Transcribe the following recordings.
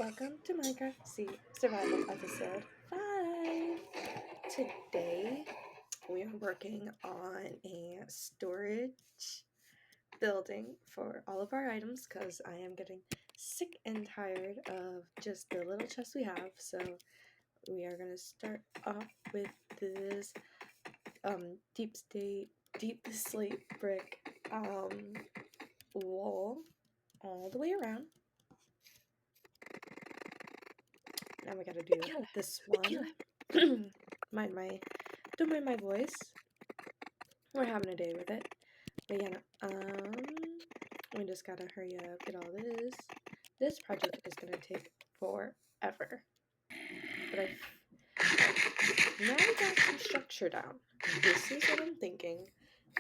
welcome to Minecraft Sea Survival Episode 5. Today, we are working on a storage building for all of our items because I am getting sick and tired of just the little chest we have. So, we are going to start off with this deep slate brick wall all the way around. Now we gotta do this one. Don't mind my voice. We're having a day with it. But yeah, we just gotta hurry up, get all this. This project is gonna take forever. But now we got some structure down. This is what I'm thinking.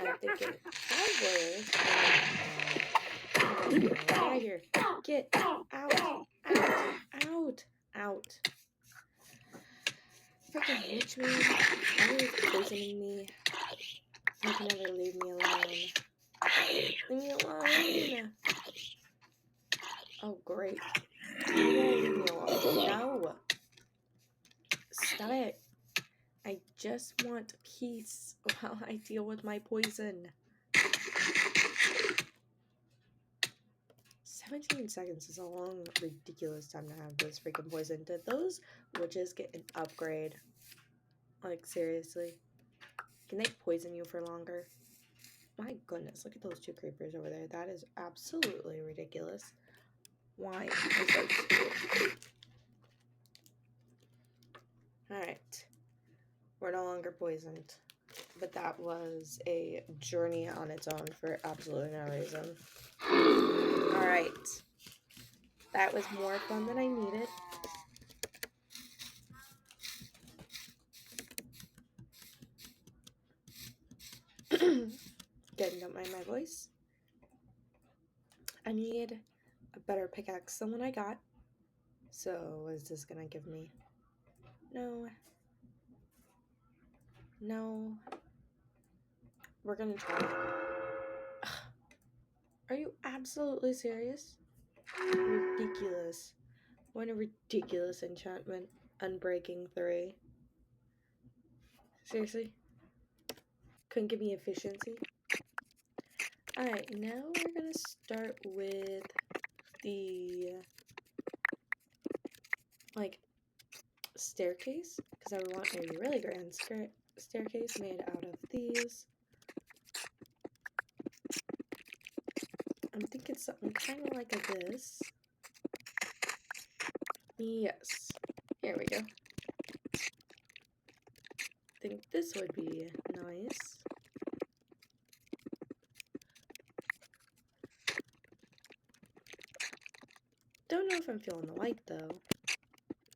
I'm thinking 5 layers. Get out of here. Get out. Freaking witch man, always poisoning me. You can never leave me alone. Leave me alone. Oh great. You won't leave me alone. No. Stop it. I just want peace while I deal with my poison. 17 seconds is a long, ridiculous time to have this freaking poison. Did those witches get an upgrade? Like, seriously? Can they poison you for longer? My goodness, look at those 2 creepers over there. That is absolutely ridiculous. Why is that stupid? Alright. We're no longer poisoned. But that was a journey on its own for absolutely no reason. Alright. That was more fun than I needed. Again, don't mind my voice. I need a better pickaxe than what I got. So, what is this gonna give me? No. We're gonna try it. Are you absolutely serious? Ridiculous. What a ridiculous enchantment. Unbreaking 3. Seriously? Couldn't give me efficiency? Alright, now we're gonna start with the staircase, because I want a really grand staircase made out of these. I'm thinking something kind of like this. Yes. Here we go. I think this would be nice. Don't know if I'm feeling the white though,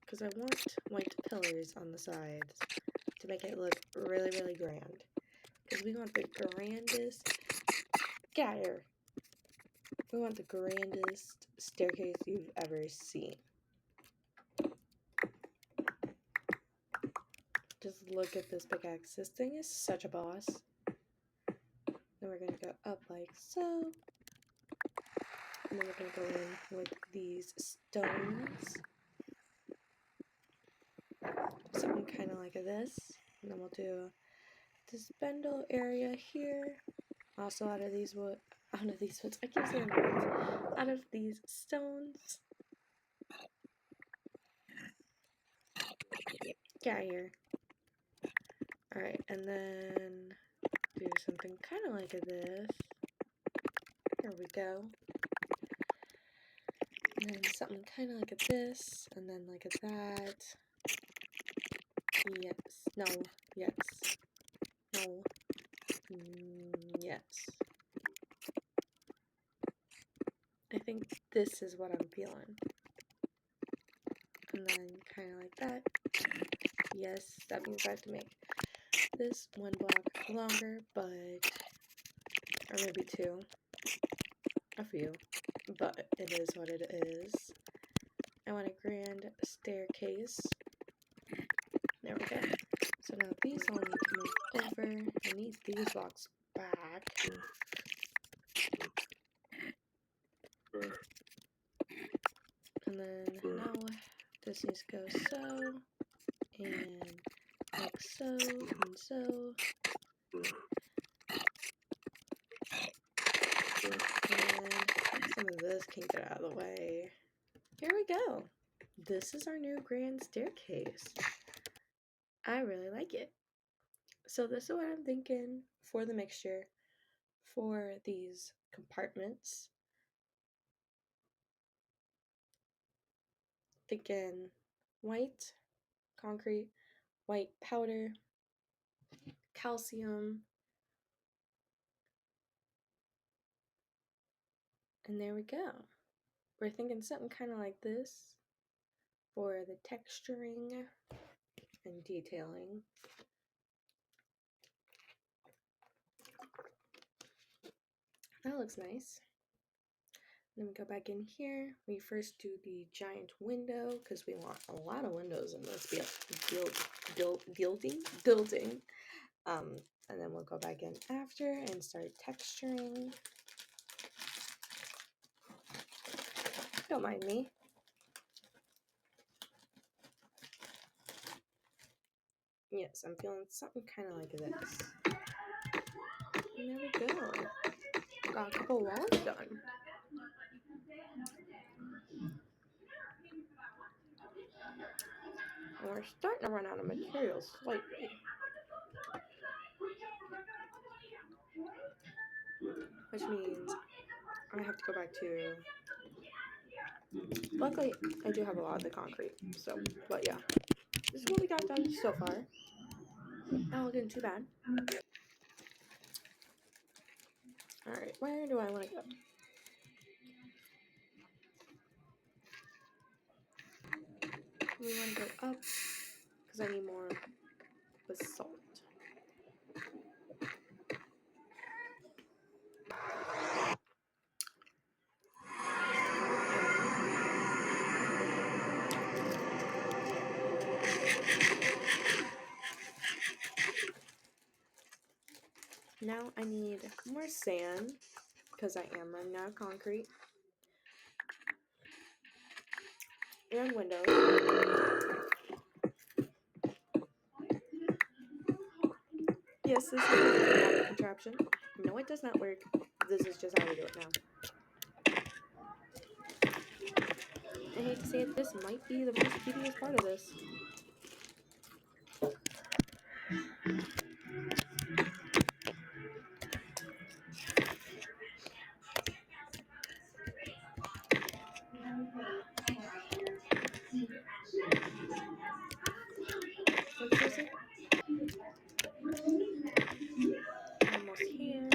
because I want white pillars on the sides to make it look really, really grand. Because we want the grandest... Get out of here! We want the grandest staircase you've ever seen. Just look at this pickaxe. This thing is such a boss. Then we're going to go up like so. And then we're going to go in with these stones. Something kind of like this. And then we'll do this spindle area here. Also out of these woods. I keep saying woods. Out of these stones. Get out of here. Alright, and then do something kind of like this. There we go. And then something kind of like this, and then like that. Yes. No. Yes. No. Yes. I think this is what I'm feeling. And then kind of like that. Yes, that means I have to make this 1 block longer, but... or maybe 2. A few. But it is what it is. I want a grand staircase. There we go. So now these all need to move over. I need these blocks back. And then now This needs to go so, and like so, and so. And some of this can get out of the way. Here we go. This is our new grand staircase. I really like it. So this is what I'm thinking for the mixture for these compartments. Thinking white concrete, white powder, calcium, and there we go. We're thinking something kind of like this for the texturing and detailing. That looks nice. Then we go back in here. We first do the giant window because we want a lot of windows in this building. And then we'll go back in after and start texturing. Don't mind me. Yes, I'm feeling something kind of like this. And there we go. Got a couple walls done. And we're starting to run out of materials slightly. Which means I have to go back to... Luckily, I do have a lot of the concrete. So, but yeah. This is what we got done so far. Not looking too bad. Alright, where do I want to go? We want to go up because I need more basalt. Now I need more sand because I am running out of concrete. And windows. Yes, this is a water contraption. No, it does not work. This is just how we do it now. I hate to say it, this might be the most tedious part of this. What is it? Almost here.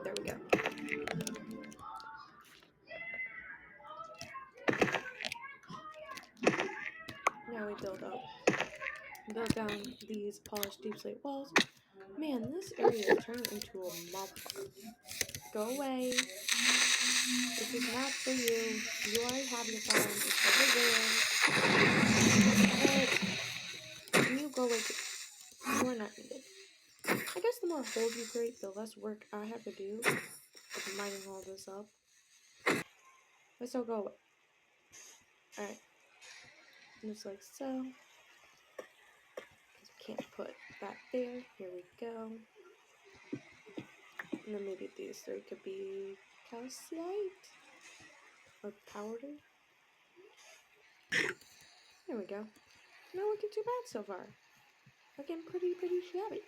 There we go. Now we build down these polished deep slate walls. Man, this area is turning into a mob farm. Go away. This is not for you. You already have your farm. It's over there. Can you go away? You are not needed. I guess the more holes you create, the less work I have to do with mining all this up. Let's all go away. Alright. Just like so. Because we can't put that there. Here we go. And then maybe these three could be calcite or powder. There we go. Not looking too bad so far. Looking pretty shabby.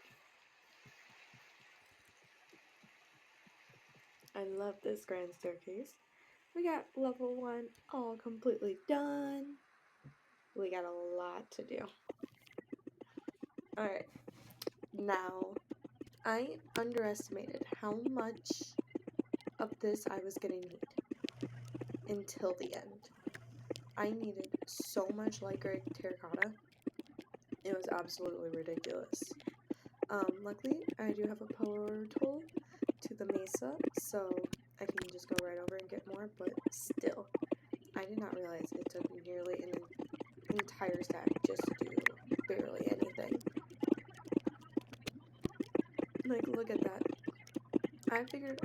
I love this grand staircase. We got level 1 all completely done. We got a lot to do. Alright. Now, I underestimated how much of this I was gonna need until the end. I needed so much light terracotta. It was absolutely ridiculous. Luckily, I do have a portal to the mesa, so I can just go right over and get more, but still, I did not realize it took nearly an entire stack just to do barely anything. Like, look at that. I figured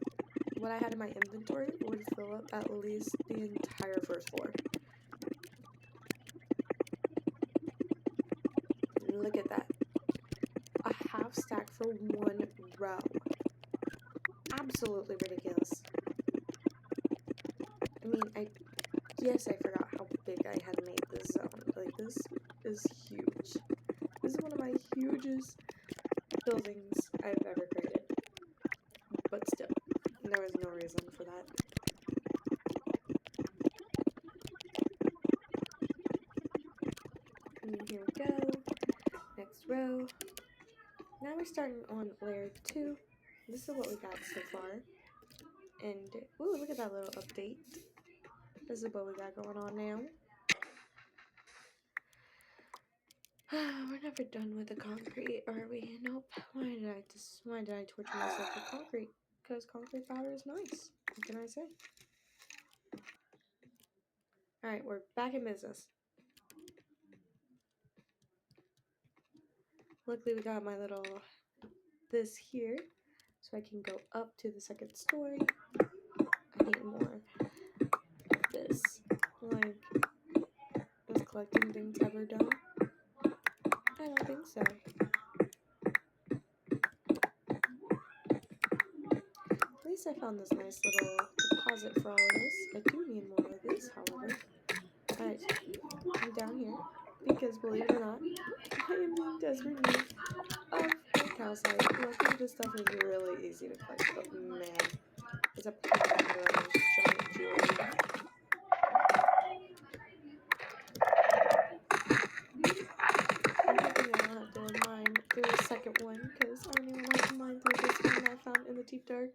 what I had in my inventory would fill up at least the entire first floor. look at that. A half stack for one row. Absolutely ridiculous. I mean, yes, I forgot how big I had made this zone. Like, this is huge. This is one of my hugest buildings I've ever created. But still, there was no reason for that. And here we go. Next row. Now we're starting on layer 2. This is what we got so far. And, ooh, look at that little update. This is what we got going on now. We're never done with the concrete, are we? Nope. Why did I torture myself with concrete? Because concrete powder is nice. What can I say? Alright, we're back in business. Luckily we got my little this here, so I can go up to the second story. I need more of this. Like, was collecting things ever done? I don't think so. At least I found this nice little deposit for all of this. I do need more of this, however. Alright, I'm down here because, believe it or not, I am in desperate need of more calcite. Luckily, this stuff is really easy to collect, but man, it's a pain under a giant jewelry. I'm hoping I don't have to mine through the second one, because I don't even want to mine through this one I found in the deep dark.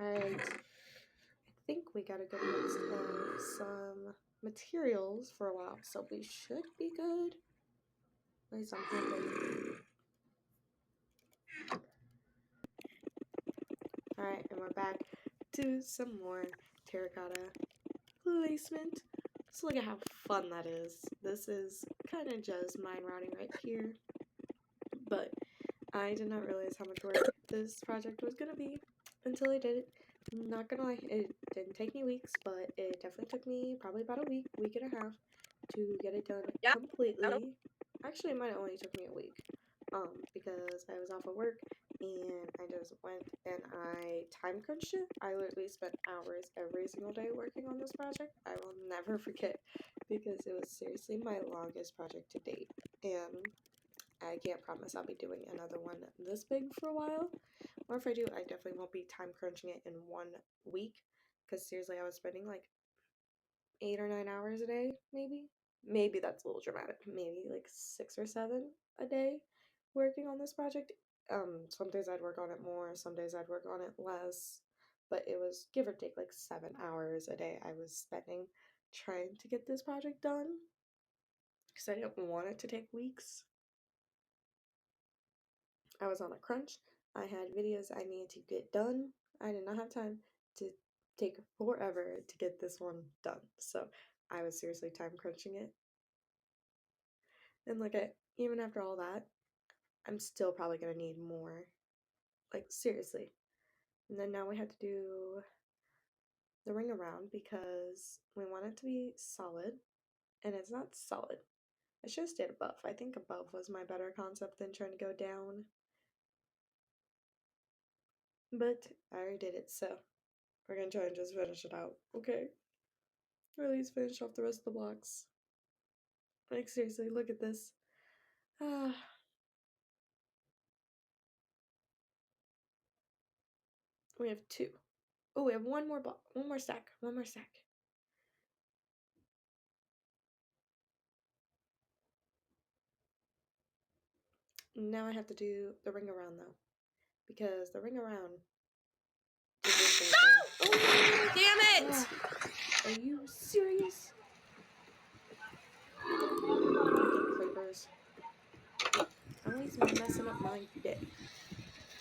Alright, I think we got a good mix of some materials for a while, so we should be good. At least I'm hoping. Alright, and we're back to some more terracotta placement. So look at how fun that is. This is kind of just mine routing right here. But I did not realize how much work this project was going to be until I did it. Not gonna lie, it didn't take me weeks, but it definitely took me probably about a week and a half to get it done completely. Actually, it might have only took me a week, because I was off of work and I just went and I time crunched it. I literally spent hours every single day working on this project. I will never forget, because it was seriously my longest project to date, and I can't promise I'll be doing another one this big for a while. Or if I do, I definitely won't be time crunching it in 1 week. Because seriously, I was spending like 8 or 9 hours a day, maybe. Maybe that's a little dramatic. Maybe like 6 or 7 a day working on this project. Some days I'd work on it more, some days I'd work on it less. But it was give or take like 7 hours a day I was spending trying to get this project done. Because I didn't want it to take weeks. I was on a crunch. I had videos I needed to get done. I did not have time to take forever to get this one done. So I was seriously time crunching it. And like, even after all that, I'm still probably going to need more. Like, seriously. And then now we have to do the ring around because we want it to be solid. And it's not solid. I should have stayed above. I think above was my better concept than trying to go down. But I already did it, so we're gonna try and just finish it out, okay? Or at least finish off the rest of the blocks. Like, seriously, look at this. Ah. We have 2. Oh, we have one more block. One more stack. Now I have to do the ring around, though. Because the ring around... No! Oh, damn it! Are you serious? Freaking creepers. Always messing up my day.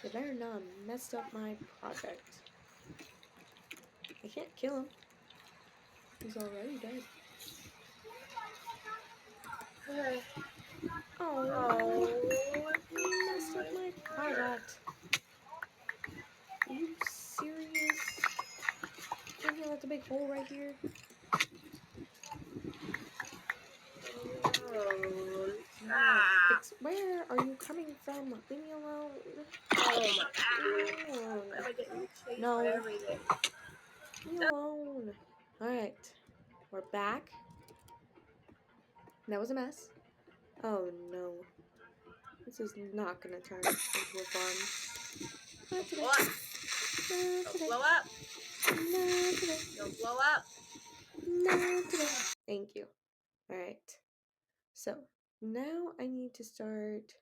They better not mess up my project. I can't kill him. He's already dead. Oh, you messed up my project. Are you serious? Can't you let the big hole right here? Oh, Fix Alex, where are you coming from? Leave me alone. Oh my Leave me alone. Why am I getting chased No. by everything? Leave me alone. Alright. We're back. That was a mess. Oh no. This is not gonna turn into a farm. Not today. What? Not Don't today. blow up. Not today. Don't blow up. Not today. Thank you. Alright. So, now I need to start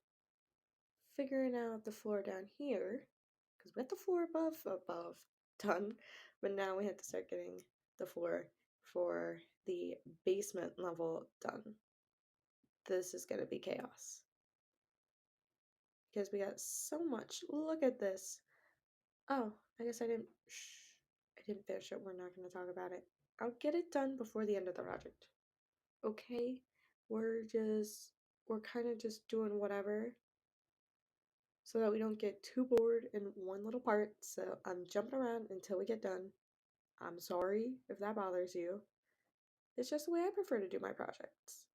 figuring out the floor down here. Because we got the floor above done. But now we have to start getting the floor for the basement level done. This is going to be chaos. Because we got so much. Look at this. Oh, I guess I didn't finish it. We're not going to talk about it. I'll get it done before the end of the project. Okay? We're kind of just doing whatever so that we don't get too bored in one little part. So I'm jumping around until we get done. I'm sorry if that bothers you. It's just the way I prefer to do my projects.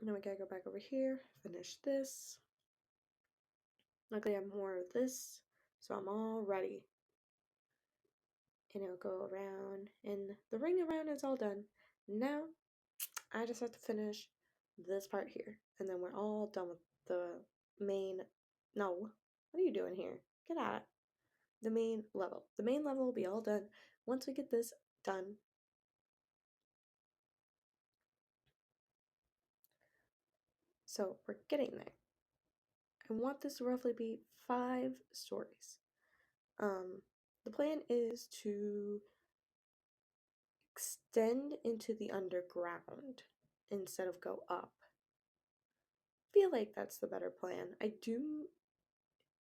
Now we gotta go back over here, finish this. Luckily I have more of this, so I'm all ready. And it'll go around, and the ring around is all done. Now, I just have to finish this part here, and then we're all done with the main, no, what are you doing here? Get out of the main level. The main level will be all done once we get this done. So we're getting there. I want this to roughly be 5 stories. The plan is to extend into the underground instead of go up. Feel like that's the better plan.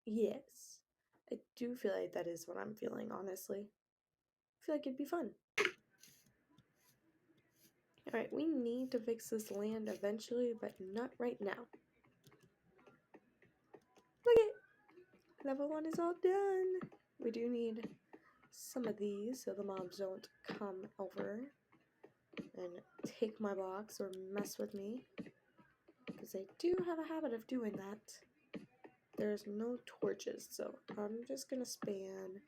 Yes. I do feel like that is what I'm feeling, honestly. I feel like it'd be fun. Alright, we need to fix this land eventually, but not right now. Look it! Level 1 is all done. We do need some of these so the mobs don't come over and take my blocks or mess with me, because they do have a habit of doing that. There's no torches, so I'm just gonna spam.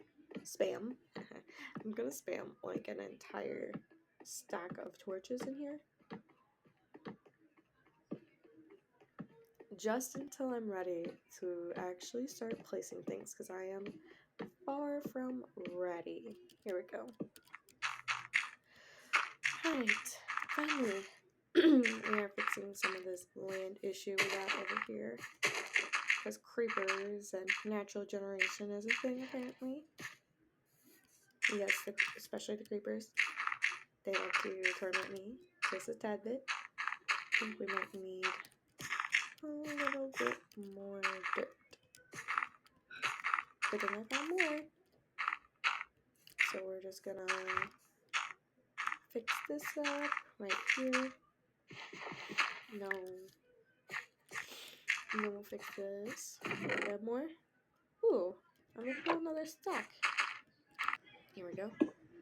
I'm gonna spam like an entire stack of torches in here. Just until I'm ready to actually start placing things, because I am far from ready. Here we go. Alright, finally. We are fixing some of this land issue we got over here. Because creepers and natural generation is a thing, apparently. Yes, especially the creepers. They like to torment me just a tad bit. I think we might need a little bit more dirt. Good thing I found more. So we're just gonna fix this up right here. No. And then we'll fix this. We have more. Ooh, I'm gonna pull another stack. Here we go.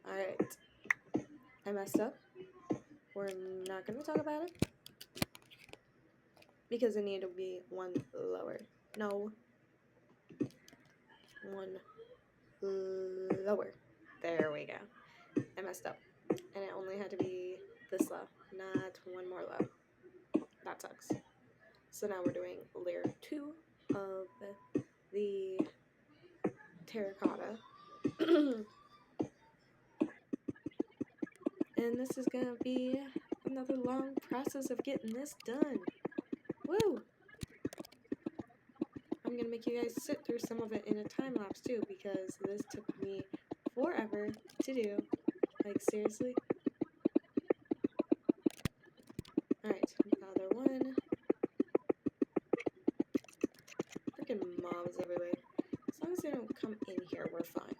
Alright. I messed up. We're not gonna talk about it. Because it needed to be one lower. No. One lower. There we go. I messed up. And it only had to be this low, not one more low. That sucks. So now we're doing layer 2 of the terracotta. And this is gonna be another long process of getting this done. Woo! I'm gonna make you guys sit through some of it in a time lapse too, because this took me forever to do. Like, seriously? Alright, another one. Freaking mobs everywhere. As long as they don't come in here, we're fine.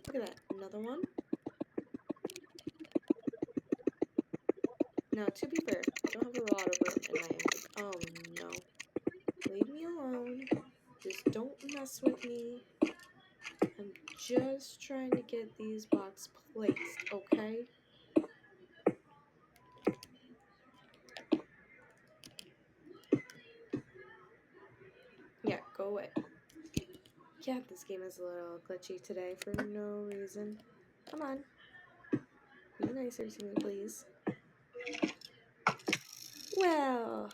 Look at that. Another one. Now, to be fair, I don't have a lot of room in my engine. Oh, no. Leave me alone. Just don't mess with me. I'm just trying to get these blocks placed, okay? Go away. Yeah, this game is a little glitchy today for no reason. Come on. Be nicer to me, please. Well,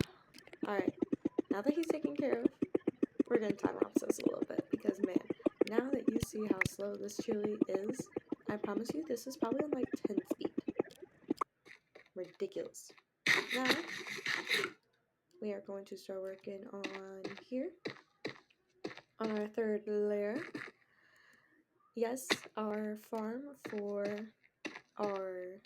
alright. Now that he's taken care of, we're gonna time lapse this a little bit because, man, now that you see how slow this chili is, I promise you this is probably on like 10 speed. Ridiculous. Now, we are going to start working on here, on our third layer. Yes, our farm for our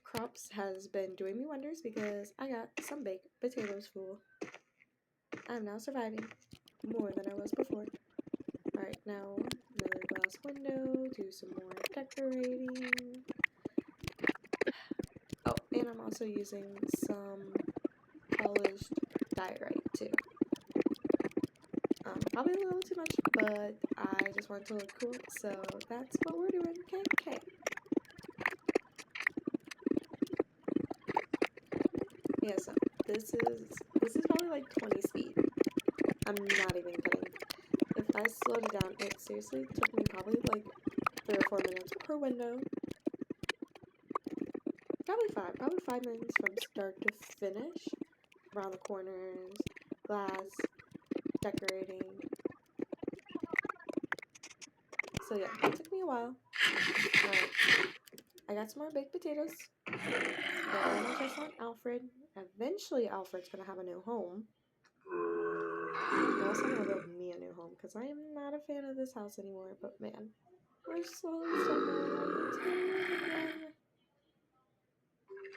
crops has been doing me wonders because I got some baked potatoes full. I'm now surviving more than I was before. Alright, now another glass window, do some more decorating. Oh, and I'm also using some polished diorite too. Probably a little too much, but I just want it to look cool, so that's what we're doing. Okay. Yeah, so this is probably like 20 speed. I'm not even kidding. If I slowed it down, it seriously took me probably like 3 or 4 minutes per window. Probably 5 minutes from start to finish. Around the corners, glass, decorating. So yeah, it took me a while. Alright, I got some more baked potatoes. Very much I want Alfred. Eventually Alfred's gonna have a new home. I also want to build me a new home because I am not a fan of this house anymore, but man, we're slowly starting to run out of materials again.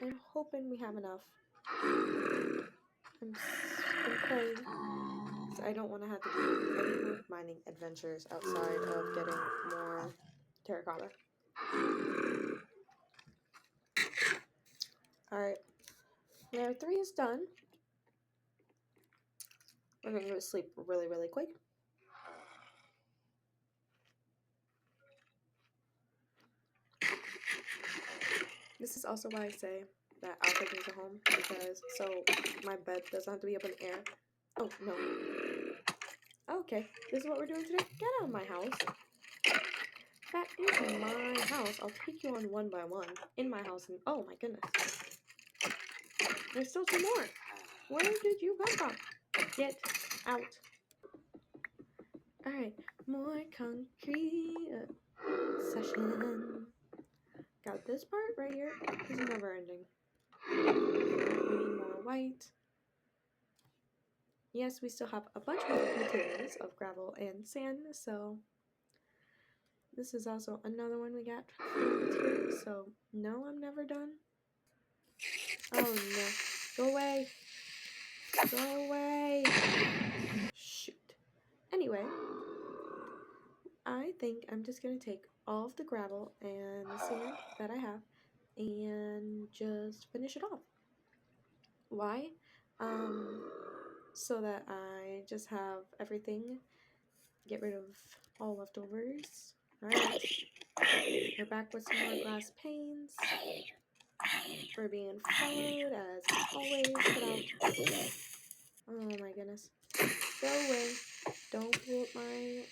I'm hoping we have enough. I'm praying because I don't want to have to do any more mining adventures outside of getting more terracotta. Alright, layer 3 is done. We're going to go to sleep really, really quick. This is also why I say that Alfred needs a home, because so my bed doesn't have to be up in the air. Oh, no. Okay, this is what we're doing today. Get out of my house. That is my house. I'll take you on one by one. In my house. And oh my goodness. There's still 2 more. Where did you come from? Get out. Alright, more concrete session. Got this part right here. This is never ending. We need more white. Yes, we still have a bunch more materials of gravel and sand, so this is also another one we got from materials, so no, I'm never done. Oh no. Go away. Go away. Shoot. Anyway, I think I'm just going to take all of the gravel and the sand that I have and just finish it off. Why? So that I just have everything, get rid of all leftovers. Alright, we're back with some more glass panes. We're being followed as always. Get out. Oh my goodness. Go away. Don't blow up my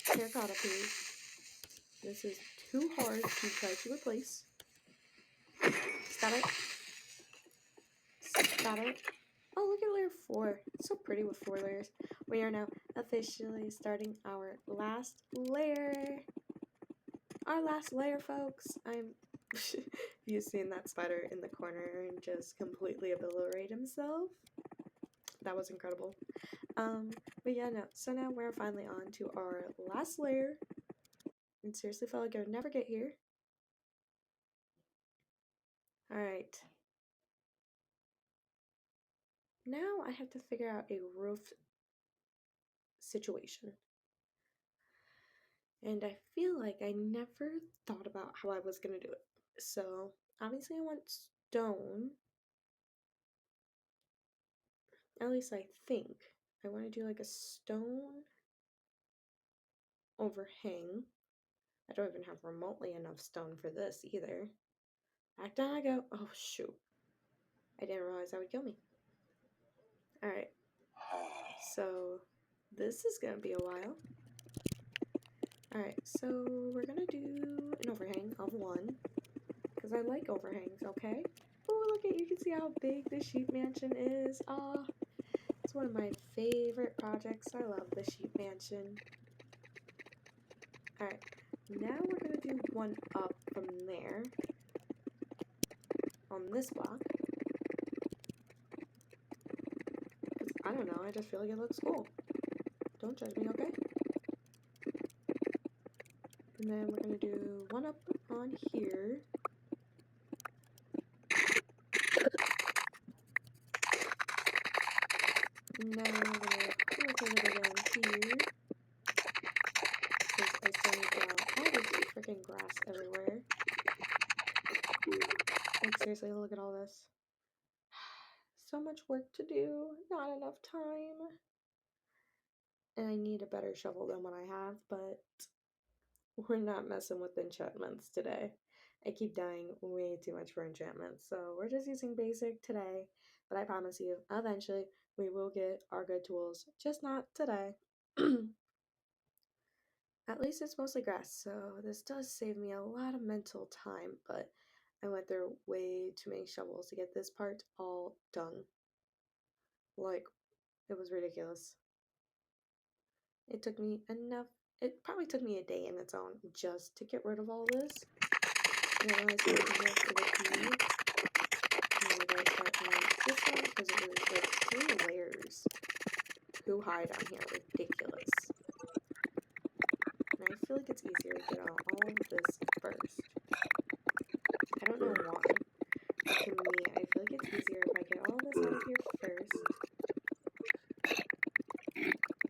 terracotta, please. This is too hard to try to replace. Stop it. Stop it. Oh, look at layer 4. It's so pretty with 4 layers. We are now officially starting our last layer. Our last layer, folks. You've seen that spider in the corner and just completely obliterate himself. That was incredible. But yeah, no. So now we're finally on to our last layer. And seriously felt like I would never get here. Alright. Now I have to figure out a roof situation. And I feel like I never thought about how I was going to do it. So, obviously I want stone. At least I think. I want to do like a stone overhang. I don't even have remotely enough stone for this either. Back down I go. Oh, shoot. I didn't realize that would kill me. Alright. So, this is gonna be a while. Alright, so we're gonna do an overhang of 1. Because I like overhangs, okay? Oh, look at, you can see how big the sheep mansion is. Ah, it's one of my favorite projects. I love the sheep mansion. Alright, now we're gonna do 1 up from there. On this block. I don't know, I just feel like it looks cool. Don't judge me, okay? And then we're gonna do 1 up on here. Now we're gonna look a little down here. Because I still need to get out all this freaking grass everywhere. Like, seriously, look at all this. So much work to do, not enough time. And I need a better shovel than what I have, but we're not messing with enchantments today. I keep dying way too much for enchantments, so we're just using basic today. But I promise you, eventually, we will get our good tools, just not today. At least it's mostly grass, so this does save me a lot of mental time, but I went through way too many shovels to get this part all done. Like, it was ridiculous. It took me enough, it probably took me a day in its own just to get rid of all this. I didn't realize how much it would be. Now we gotta start on this one because it was like 3 layers. Who high down here? Ridiculous. And I feel like it's easier to get out all of this first. I don't know why. But to me, I feel like it's easier if I get all this out of here first.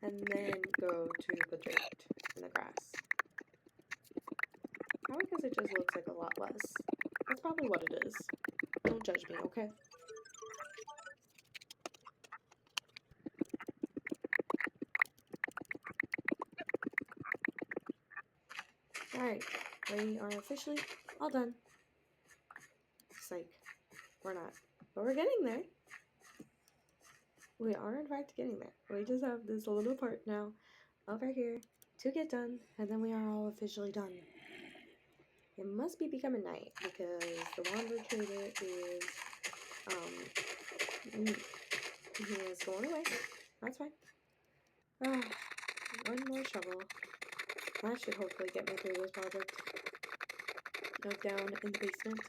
And then go to the dirt and the grass. Probably because it just looks like a lot less. That's probably what it is. Don't judge me, okay? Alright, we are officially all done. Psych. We're not. But we're getting there. We are in fact getting there. We just have this little part now over here to get done, and then we are all officially done. It must be becoming night because the Wanderer Trader is he is going away. That's fine. Ah, 1 more shovel. That should hopefully get me through this project. No, down in the basement.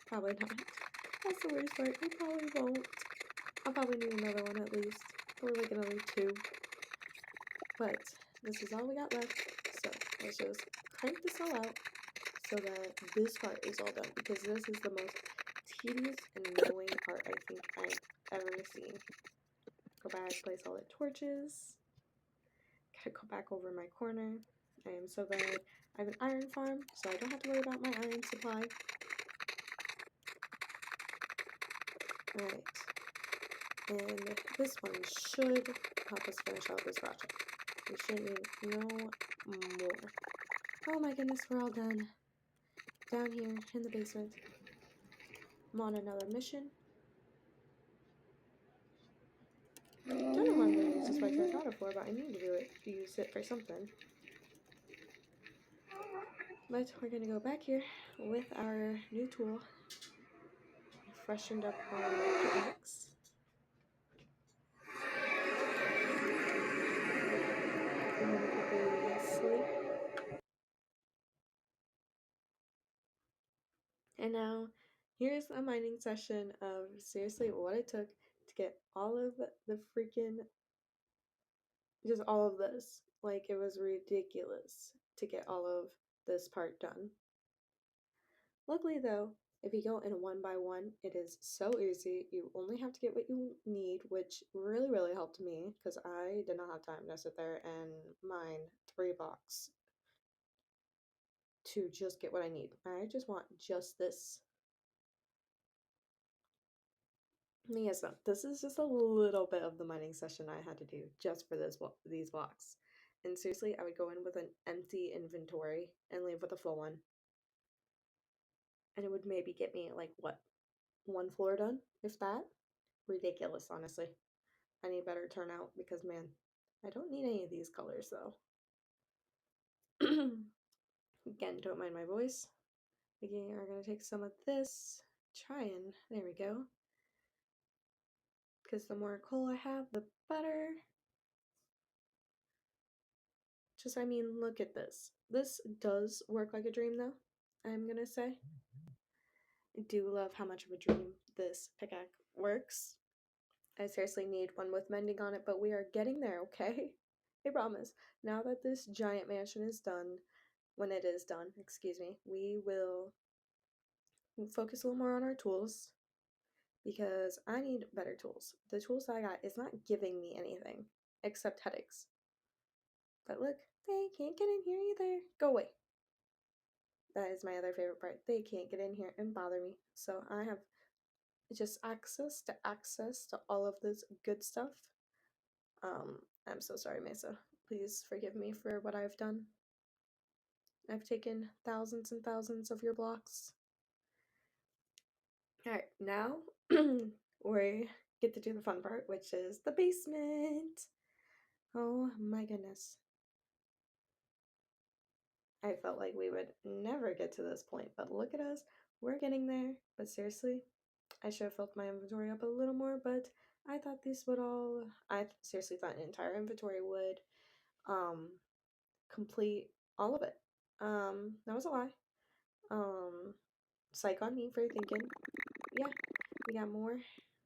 Probably not. That's the worst part. I probably won't. I'll probably need another one at least. Or like another 2. But this is all we got left. So let's just crank this all out so that this part is all done. Because this is the most tedious and annoying part I think I've ever seen. Go back, place all the torches. Gotta go back over my corner. I am so glad I have an iron farm, so I don't have to worry about my iron supply. Alright. And this one should help us finish out this project. We should need no more. Oh my goodness, we're all done. Down here in the basement. I'm on another mission. Don't know why I'm going to use this white terracotta for, but I need to use it for something. But we're going to go back here with our new tool. Freshened up our pickaxe. And then quickly sleep. And now, here's a mining session of seriously what it took to get all of the freaking, just all of this. Like, it was ridiculous to get all of this part done. Luckily though, if you go in 1 by 1, it is so easy. You only have to get what you need, which really helped me because I did not have time to sit there and mine 3 blocks to just get what I need. I just want just this. Yes, no, this is just a little bit of the mining session I had to do just for these blocks. And seriously, I would go in with an empty inventory and leave with a full one. And it would maybe get me like what, 1 floor done, if that. Ridiculous, honestly. I need better turnout because man, I don't need any of these colors though. Again, don't mind my voice. We are going to take some of this, there we go. Because the more coal I have, the better. Just, I mean, look at this. This does work like a dream though, I'm going to say. I do love how much of a dream this pickaxe works. I seriously need one with mending on it, but we are getting there, okay? I promise. Now that this giant mansion is done, when it is done, excuse me, we will focus a little more on our tools because I need better tools. The tools I got is not giving me anything except headaches. But look, they can't get in here either. Go away. That is my other favorite part. They can't get in here and bother me. So I have just access to all of this good stuff. I'm so sorry, Mesa. Please forgive me for what I've done. I've taken thousands and thousands of your blocks. Alright, now we get to do the fun part, which is the basement. Oh my goodness. I felt like we would never get to this point, but look at us. We're getting there. But seriously, I should have filled my inventory up a little more, but I thought I seriously thought an entire inventory would complete all of it. That was a lie. Psych on me for thinking, yeah, we got more.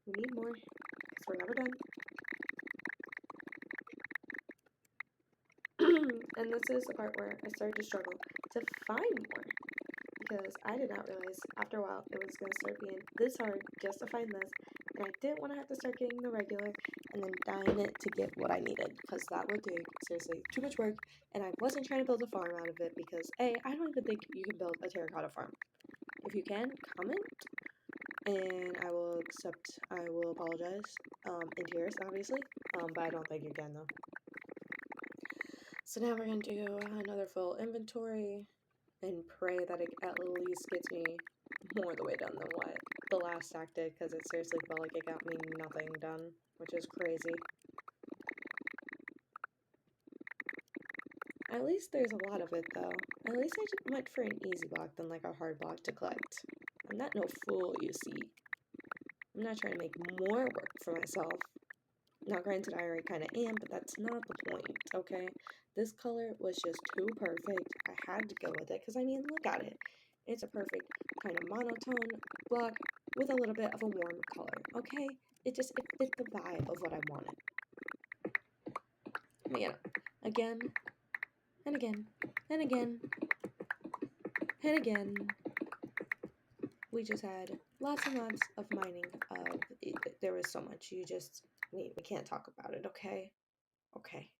We need more, because we're never done. And this is the part where I started to struggle to find more, because I did not realize after a while it was going to start being this hard just to find this, and I didn't want to have to start getting the regular and then dyeing it to get what I needed, because that would take seriously too much work, and I wasn't trying to build a farm out of it, because I don't even think you can build a terracotta farm. If you can, comment, and I will apologize in tears, obviously, but I don't think you can though. So now we're going to do another full inventory and pray that it at least gets me more the way done than what the last stack did, because it seriously felt like it got me nothing done, which is crazy. At least there's a lot of it though. At least I just went for an easy block than like a hard block to collect. I'm not no fool, you see. I'm not trying to make more work for myself. Now granted, I already kind of am, but that's not the point, okay? This color was just too perfect. I had to go with it, because I mean, look at it. It's a perfect kind of monotone block with a little bit of a warm color, okay? It fit the vibe of what I wanted. But yeah, again, and again, and again, and again. We just had lots and lots of mining. There was so much. We can't talk about it, okay? Okay.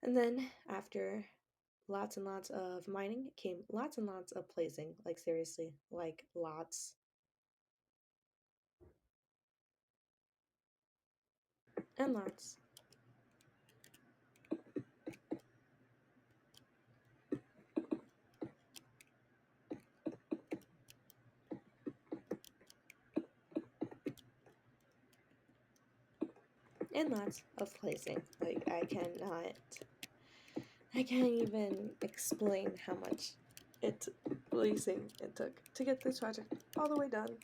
And then after lots and lots of mining came lots and lots of placing. Like seriously, like lots. And lots. And lots of placing. Like I can't even explain how much placing it took to get this project all the way done.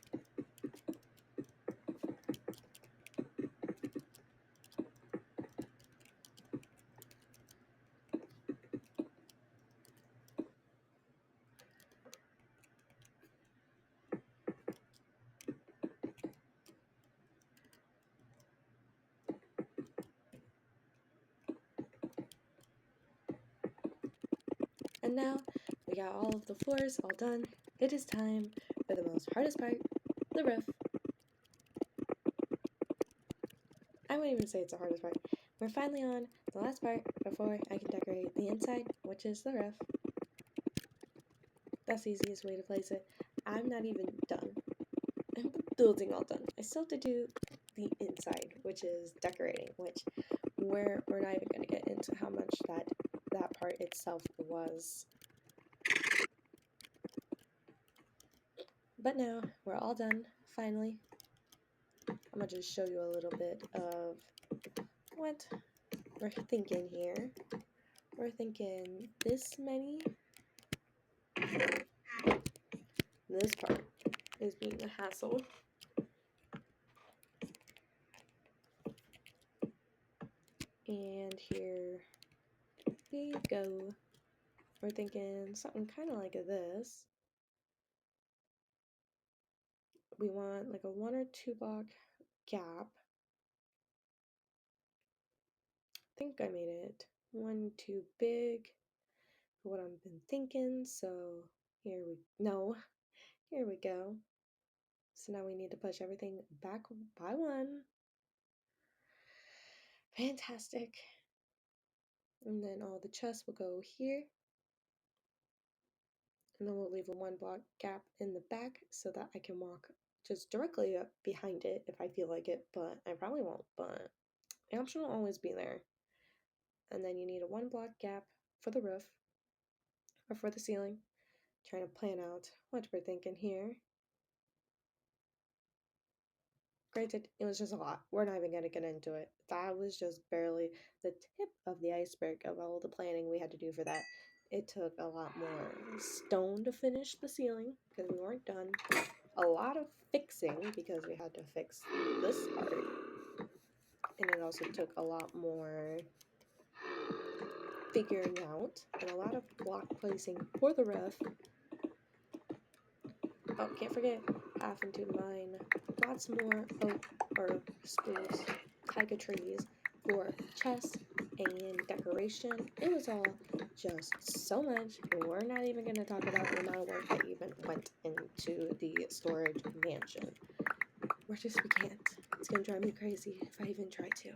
And now we got all of the floors all done. It is time for the most hardest part, the roof. I wouldn't even say it's the hardest part. We're finally on the last part before I can decorate the inside, which is the roof. That's the easiest way to place it. I'm not even done. I'm the building all done. I still have to do the inside, which is decorating, which we're not even going to get into how much that part itself was. But now we're all done, finally. I'm gonna just show you a little bit of what we're thinking here. We're thinking this many. This part is being a hassle. And here we go. We're thinking something kind of like this. We want like a 1 or 2 block gap. I think I made it 1 too big for what I've been thinking. So here we go. So now we need to push everything back by 1. Fantastic. And then all the chests will go here. And then we'll leave a 1 block gap in the back so that I can walk just directly up behind it if I feel like it, but I probably won't, but the option will always be there. And then you need a 1 block gap for the roof or for the ceiling. Trying to plan out what we're thinking here. Granted, it was just a lot. We're not even going to get into it. That was just barely the tip of the iceberg of all the planning we had to do for that. It took a lot more stone to finish the ceiling because we weren't done. A lot of fixing because we had to fix this part. And it also took a lot more figuring out and a lot of block placing for the roof. Oh, can't forget having to mine lots more oak or spruce taiga trees for chests and decoration. It was all just so much. We're not even going to talk about the amount of work that even went into the storage mansion. We can't. It's going to drive me crazy if I even try to.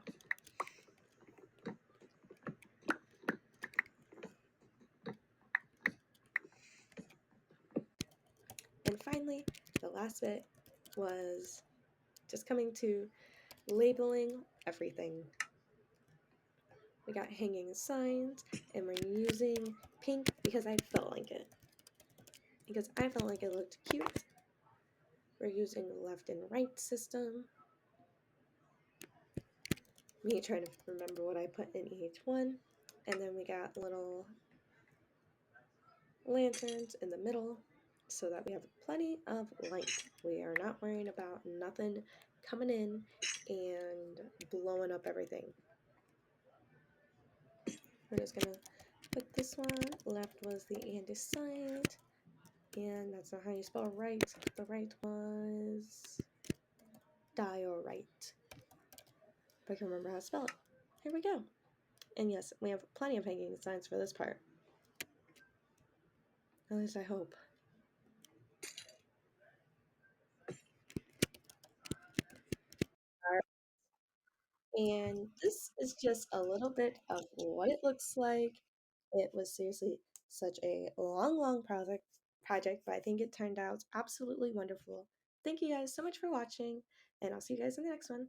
And finally, the last bit was just coming to labeling everything. We got hanging signs, and we're using pink because I felt like it. Because I felt like it looked cute. We're using left and right system. Me trying to remember what I put in each one. And then we got little lanterns in the middle so that we have plenty of light. We are not worrying about nothing coming in and blowing up everything. We're just gonna put this one. Left was the andesite, and that's not how you spell right. The right was diorite. If I can remember how to spell it. Here we go. And yes, we have plenty of hanging signs for this part. At least I hope. And this is just a little bit of what it looks like. It was seriously such a long project, but I think it turned out absolutely wonderful. Thank you guys so much for watching, and I'll see you guys in the next one.